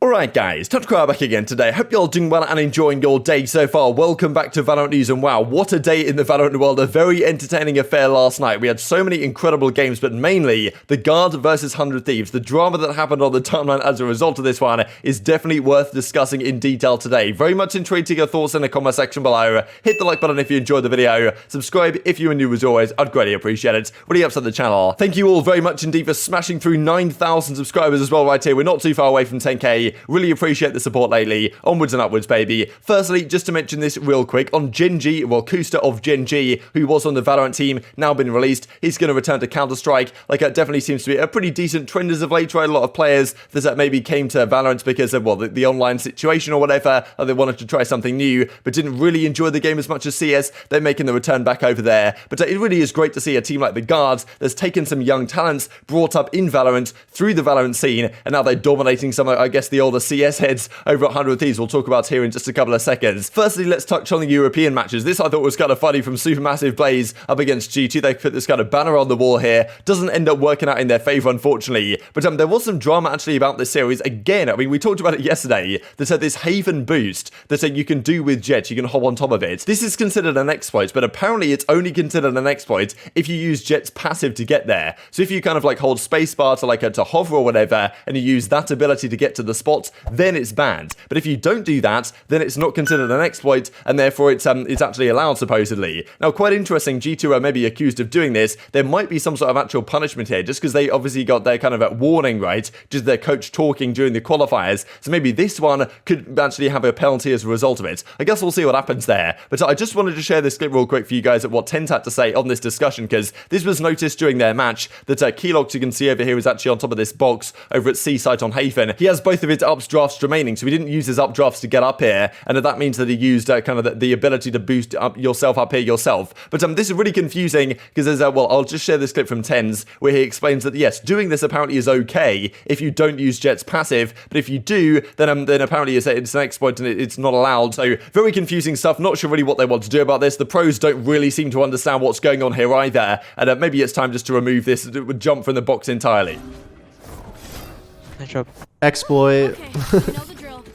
Alright guys, TacticalRab back again today. Hope you're all doing well and enjoying your day so far. Welcome back to Valorant News, and wow, what a day in the Valorant world. A very entertaining affair last night. We had so many incredible games, but mainly the Guard versus 100 Thieves. The drama that happened on the timeline as a result of this one is definitely worth discussing in detail today. Very much intrigued to your thoughts in the comment section below. Hit the like button if you enjoyed the video. Subscribe if you are new as always. I'd greatly appreciate it. Really helps out the channel. Thank you all very much indeed for smashing through 9,000 subscribers as well right here. We're not too far away from 10k. Really appreciate the support lately. Onwards and upwards, baby. Firstly, just to mention this real quick, on GenG, well, Kusta of GenG, who was on the Valorant team, now been released. He's going to return to Counter-Strike. Like, it definitely seems to be a pretty decent trend as of late, right? A lot of players that maybe came to Valorant because of, well, the online situation or whatever, or they wanted to try something new, but didn't really enjoy the game as much as CS. They're making the return back over there. But it really is great to see a team like the Guards that's taken some young talents, brought up in Valorant, through the Valorant scene, and now they're dominating some of, I guess, the older CS heads over at 100 Thieves. We'll talk about here in just a couple of seconds. Firstly, let's touch on the European matches. This I thought was kind of funny from Supermassive Blaze up against G2. They put this kind of banner on the wall here. Doesn't end up working out in their favor, unfortunately. But there was some drama actually about this series. Again, I mean, we talked about it yesterday. That had this Haven boost that you can do with Jet. You can hop on top of it. This is considered an exploit, but apparently it's only considered an exploit if you use Jet's passive to get there. So if you kind of like hold spacebar to hover or whatever, and you use that ability to get to the spot, then it's banned. But if you don't do that, then it's not considered an exploit, and therefore it's actually allowed, supposedly. Now, quite interesting, G2 are maybe accused of doing this. There might be some sort of actual punishment here, just because they obviously got their kind of warning, right? Just their coach talking during the qualifiers. So maybe this one could actually have a penalty as a result of it. I guess we'll see what happens there. But I just wanted to share this clip real quick for you guys at what TenZ had to say on this discussion, because this was noticed during their match that Keylogz, you can see over here, is actually on top of this box over at C site on Haven. He has both of his updrafts remaining, so he didn't use his updrafts to get up here, and that means that he used kind of the ability to boost up yourself up here yourself. But this is really confusing because there's well, I'll just share this clip from TenZ where he explains that yes, doing this apparently is okay if you don't use Jet's passive, but if you do, then apparently it's an exploit and it's not allowed. So very confusing stuff. Not sure really what they want to do about this. The pros don't really seem to understand what's going on here either, and maybe it's time just to remove this jump from the box entirely. Nice job. Exploit. Okay, you know the drill.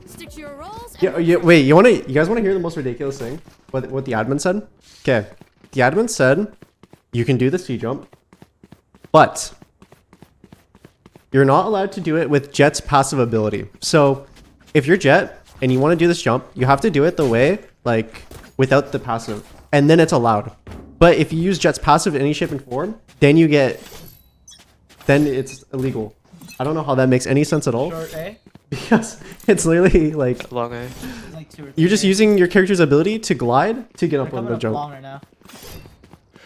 Stick to your roles. Yeah, wait, you guys want to hear the most ridiculous thing? What the admin said? Okay. The admin said you can do the C jump, but you're not allowed to do it with Jet's passive ability. So if you're Jet and you want to do this jump, you have to do it the way, like, without the passive, and then it's allowed. But if you use Jet's passive in any shape and form, then it's illegal. I don't know how that makes any sense at all. Short A? Because it's literally like Long A. Like 2 or 3 you're just using your character's ability to glide to get up on the jump. Long right now.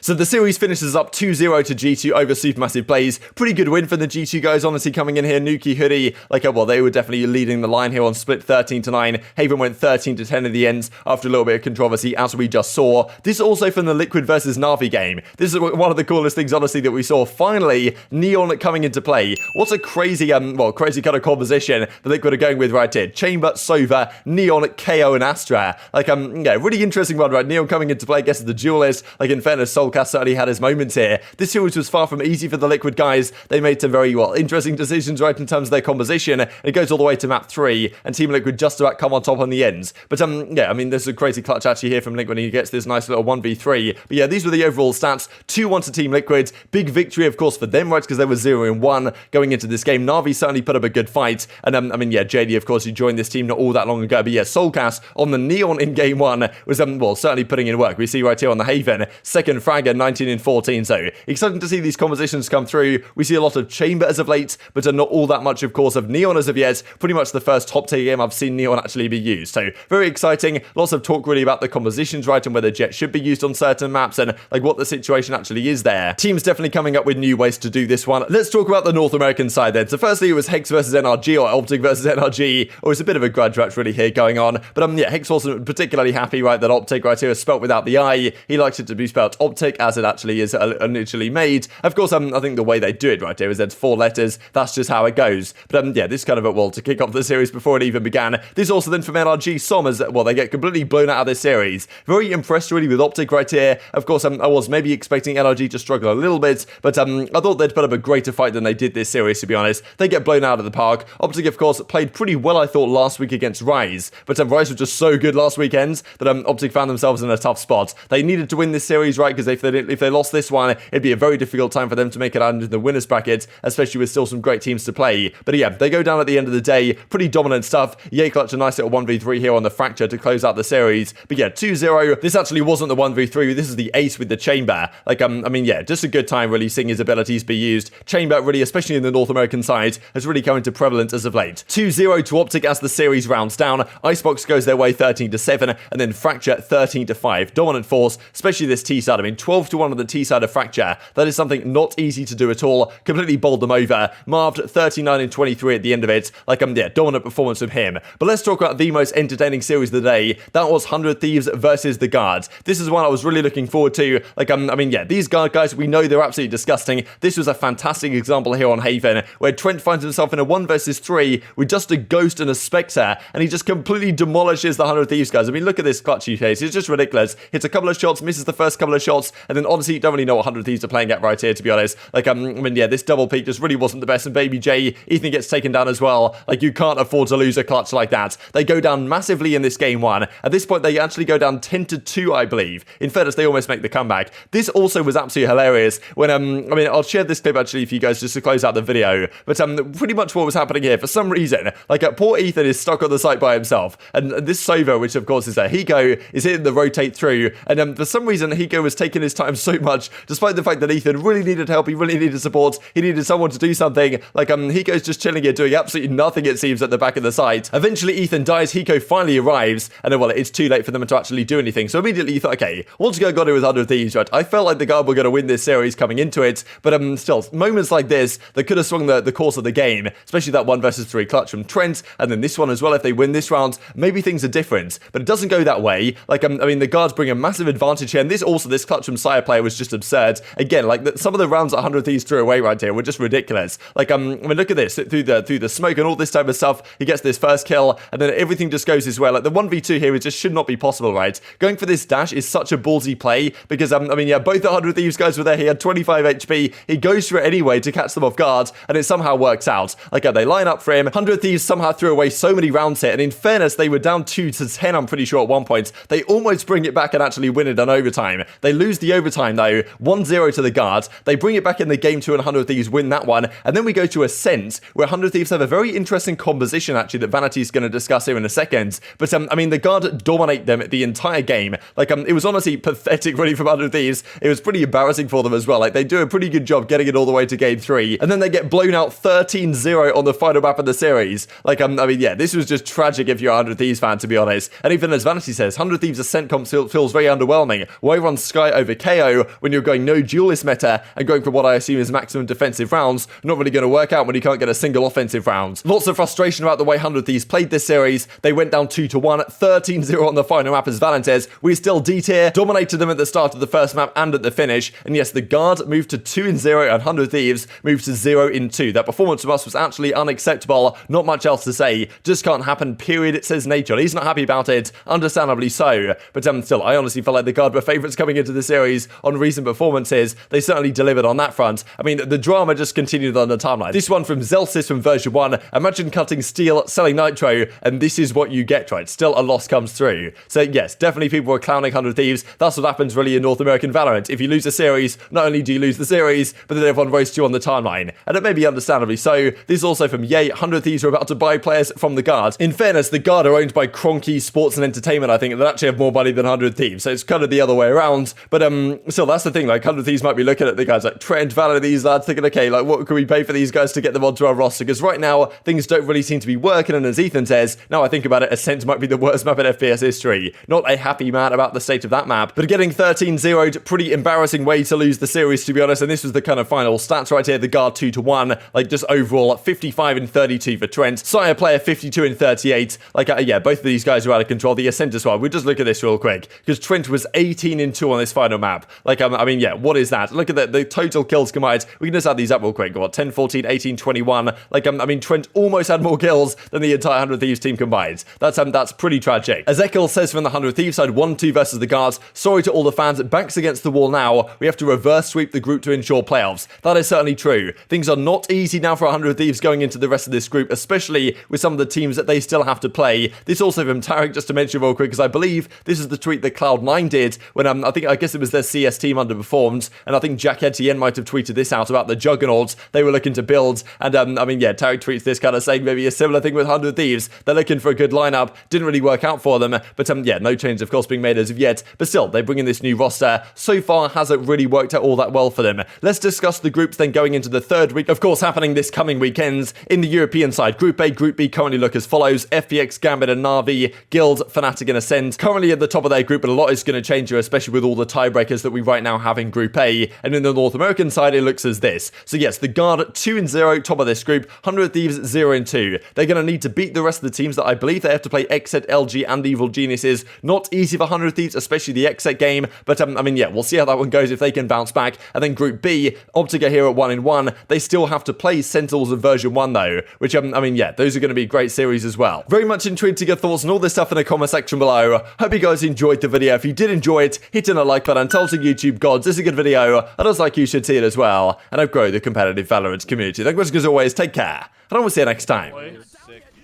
So the series finishes up 2-0 to G2 over Supermassive Blaze. Pretty good win for the G2 guys, honestly, coming in here. Nuki, Hoodie, well, they were definitely leading the line here on split 13-9. Haven went 13-10 in the end after a little bit of controversy, as we just saw. This is also from the Liquid versus Na'Vi game. This is one of the coolest things, honestly, that we saw. Finally, Neon coming into play. What's a crazy, crazy kind of composition the Liquid are going with right here. Chamber, Sova, Neon, KO, and Astra. Yeah, really interesting one, right? Neon coming into play, I guess, as the duelist. In fairness, Soulcast certainly had his moments here. This series was far from easy for the Liquid guys. They made some very, interesting decisions right in terms of their composition, and it goes all the way to map 3, and Team Liquid just about come on top on the ends. But, yeah, I mean, there's a crazy clutch actually here from Liquid when he gets this nice little 1v3. But yeah, these were the overall stats. 2-1 to Team Liquid. Big victory, of course, for them, right, because they were 0-1 going into this game. Na'Vi certainly put up a good fight, and, I mean, yeah, JD, of course, who joined this team not all that long ago, but yeah, Soulcast on the Neon in game 1 was, certainly putting in work. We see right here on the Haven, second fragger, 19-14, so exciting to see these compositions come through. We see a lot of Chamber as of late, but not all that much, of course, of Neon as of yet. Pretty much the first top tier game I've seen Neon actually be used, so very exciting. Lots of talk really about the compositions, right, and whether Jet should be used on certain maps and what the situation actually is there. Teams definitely coming up with new ways to do this one. Let's talk about the North American side then. So firstly, it was Hex versus NRG, or Optic versus NRG, or it's a bit of a grudge match really here going on, but yeah, Hex wasn't particularly happy, right, that Optic right here is spelt without the I. He likes it to be spelt Optic. Optic as it actually is initially made. Of course, I think the way they do it right here is there's 4 letters. That's just how it goes. But yeah, this kind of well to kick off the series before it even began. This also then from NRG Som as well, they get completely blown out of this series. Very impressed really with Optic right here. Of course, I was maybe expecting NRG to struggle a little bit, but I thought they'd put up a greater fight than they did this series, to be honest. They get blown out of the park. Optic, of course, played pretty well, I thought, last week against Rise, but Rise was just so good last weekend that Optic found themselves in a tough spot. They needed to win this series, right, because if they lost this one, it'd be a very difficult time for them to make it out into the winners bracket, especially with still some great teams to play. But yeah, they go down at the end of the day. Pretty dominant stuff. Yay clutch a nice little 1v3 here on the Fracture to close out the series. But yeah, 2-0. This actually wasn't the 1v3. This is the ace with the Chamber. Like, I mean, yeah, just a good time really seeing his abilities be used. Chamber really, especially in the North American side, has really come into prevalence as of late. 2-0 to Optic as the series rounds down. Icebox goes their way 13-7, and then Fracture 13-5. Dominant force, especially this T side. I mean, 12-1 on the T side of Fracture. That is something not easy to do at all. Completely bowled them over. Marved 39-23 at the end of it. Like, yeah, dominant performance from him. But let's talk about the most entertaining series of the day. That was 100 Thieves versus the Guards. This is one I was really looking forward to. Like, I mean, yeah, these Guard guys, we know they're absolutely disgusting. This was a fantastic example here on Haven, where Trent finds himself in a 1 versus 3 with just a Ghost and a Spectre, and he just completely demolishes the 100 Thieves guys. I mean, look at this clutch he takes. It's just ridiculous. Hits a couple of shots, misses the first couple of shots, and then honestly, you don't really know what 100 Thieves are playing at right here, to be honest. Like, I mean, yeah, this double peak just really wasn't the best, and babybay, Ethan gets taken down as well. Like, you can't afford to lose a clutch like that. They go down massively in this game 1. At this point, they actually go down 10-2, I believe. In fairness, they almost make the comeback. This also was absolutely hilarious when, I mean, I'll share this clip actually for you guys just to close out the video, but pretty much what was happening here, for some reason, like, poor Ethan is stuck on the site by himself, and this Sova, which of course is a Hiko, is hitting the rotate through, and for some reason, Hiko was taking his time so much, despite the fact that Ethan really needed help, he really needed support, he needed someone to do something. Like, Hiko's just chilling here, doing absolutely nothing, it seems, at the back of the site. Eventually, Ethan dies, Hiko finally arrives, and then, well, it's too late for them to actually do anything, so immediately you thought, okay, what's going on with 100 Thieves, right? I felt like the Guard were going to win this series coming into it, but still, moments like this, that could have swung the course of the game, especially that 1 versus 3 clutch from Trent, and then this one as well. If they win this round, maybe things are different, but it doesn't go that way. Like, I mean, the Guards bring a massive advantage here, and this clutch from Sire player was just absurd. Again, like, some of the rounds that 100 Thieves threw away right here were just ridiculous. Like, I mean, look at this, through the smoke and all this type of stuff, he gets this first kill, and then everything just goes his way. Like, the 1v2 here, it just should not be possible, right? Going for this dash is such a ballsy play, because, I mean, yeah, both the 100 Thieves guys were there, he had 25 HP, he goes for it anyway to catch them off guard, and it somehow works out. Like, they line up for him, 100 Thieves somehow threw away so many rounds here, and in fairness, they were down 2-10, I'm pretty sure, at one point. They almost bring it back and actually win it on overtime. They lose the overtime, though, 1-0 to the Guards. They bring it back in the game 2, and 100 Thieves win that one, and then we go to Ascent, where 100 Thieves have a very interesting composition, actually, that Vanity's going to discuss here in a second. But, I mean, the Guard dominate them the entire game. Like, it was honestly pathetic, really, from 100 Thieves. It was pretty embarrassing for them as well. Like, they do a pretty good job getting it all the way to game 3, and then they get blown out 13-0 on the final map of the series. Like, I mean, yeah, this was just tragic if you're a 100 Thieves fan, to be honest. And even as Vanity says, 100 Thieves Ascent comp feels very underwhelming. Why run Sky over KO when you're going no duelist meta and going for what I assume is maximum defensive rounds? Not really going to work out when you can't get a single offensive round. Lots of frustration about the way 100 Thieves played this series. They went down 2-1, 13-0 on the final map as Valentes. We're still D tier, dominated them at the start of the first map and at the finish. And yes, the Guard moved to 2-0 and 100 Thieves moved to 0-2. That performance from us was actually unacceptable. Not much else to say. Just can't happen, period. It says nature. He's not happy about it, understandably so. But still, I honestly felt like the Guard were favourites coming into the series on recent performances. They certainly delivered on that front. I mean, the drama just continued on the timeline. This one from Zelsis from version 1. Imagine cutting steel, selling nitro, and this is what you get, right? Still, a loss comes through. So yes, definitely people were clowning 100 Thieves. That's what happens really in North American Valorant. If you lose a series, not only do you lose the series, but then everyone roasts you on the timeline. And it may be understandably so. This is also from Yay. 100 Thieves are about to buy players from the Guard. In fairness, the Guard are owned by Cronky Sports and Entertainment, I think, and they actually have more money than 100 Thieves. So it's kind of the other way around. But still, that's the thing. Like, 100 Thieves might be looking at the guys like Trent, Valor, these lads, thinking, okay, like, what can we pay for these guys to get them onto our roster? Because right now, things don't really seem to be working. And as Ethan says, now I think about it, Ascent might be the worst map in FPS history. Not a happy man about the state of that map. But getting 13-0'd, pretty embarrassing way to lose the series, to be honest. And this was the kind of final stats right here. The Guard 2-1. Like, just overall, 55-32 for Trent. Sire player 52-38. Like, yeah, both of these guys are out of control. The Ascent as well. We'll just look at this real quick. Because Trent was 18-2 on this final map. Like, I mean, yeah, what is that? Look at the total kills combined. We can just add these up real quick. What, 10, 14, 18, 21. Like, I mean, Trent almost had more kills than the entire 100 Thieves team combined. That's pretty tragic. Ezekiel says from the 100 Thieves side, 1-2 versus the guards. Sorry to all the fans, backs against the wall now. We have to reverse sweep the group to ensure playoffs. That is certainly true. Things are not easy now for 100 Thieves going into the rest of this group, especially with some of the teams that they still have to play. This also from Tarek, just to mention real quick, because I believe this is the tweet that Cloud9 did when I guess it was their CS team underperformed, and I think Jack Etienne might have tweeted this out about the juggernauts they were looking to build. And I mean, yeah, Tarek tweets this kind of saying maybe a similar thing with 100 Thieves. They're looking for a good lineup, didn't really work out for them, but yeah, no change of course being made as of yet, but still, they bring in this new roster. So far, hasn't really worked out all that well for them. Let's discuss the groups then going into the third week, of course, happening this coming weekends. In the European side, Group A, Group B currently look as follows: FPX, Gambit and Na'Vi, Guild, Fnatic and Ascend, currently at the top of their group, but a lot is going to change here, especially with all the tiebreakers that we right now have in Group A. And in the North American side, it looks as this. So yes, the Guard 2-0, top of this group, 100 Thieves 0-2. They're going to need to beat the rest of the teams that I believe they have to play xSet, LG and Evil Geniuses. Not easy for 100 Thieves, especially the xSet game, but I mean, yeah, we'll see how that one goes if they can bounce back. And then Group B, Optica here at 1-1. They still have to play Sentinels of version 1 though, which I mean, yeah, those are going to be great series as well. Very much intrigued to get thoughts and all this stuff in the comment section below. Hope you guys enjoyed the video. If you did enjoy it, hit in a like button, tell some YouTube gods this is a good video, and as like you should see it as well, and I've grown the competitive Valorant community. Thank you guys as always, take care, and I will see you next time.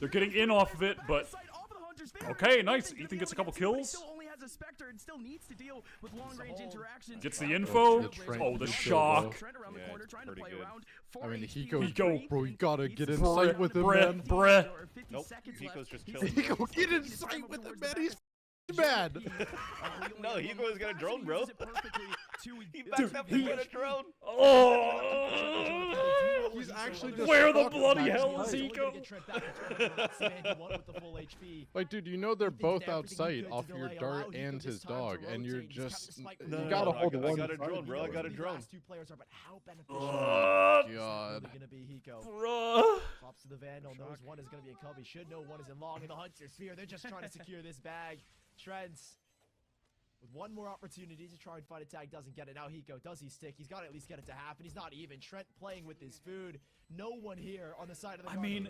They're getting in off of it, but okay, nice. Ethan gets a couple kills. Gets the info. Oh, the shock. I mean, Hiko, bro, you gotta get in sight with him, man. Nope, Hiko's just chilling. Hiko, get in sight with him, man. He's mad. No, Hiko is gonna drone, bro. He Dude, backed up and went a drone. Oh! He's actually just Where the stuck bloody back hell is sight. Hiko? Like, dude, you know they're both out sight off your dart and his dog, and you're just you gotta hold the one. I got a drone, bro. I got a drone. Oh, God. bruh. Pops to the Vandal, knows one is going to be a Cubby, should know one is in long in the Hunter Sphere. They're just trying to secure this bag. TenZ with one more opportunity to try and find a tag, doesn't get it. Now Hiko, does he stick? He's got to at least get it to happen. He's not even. Trent playing with his food. No one here on the side of the I mean,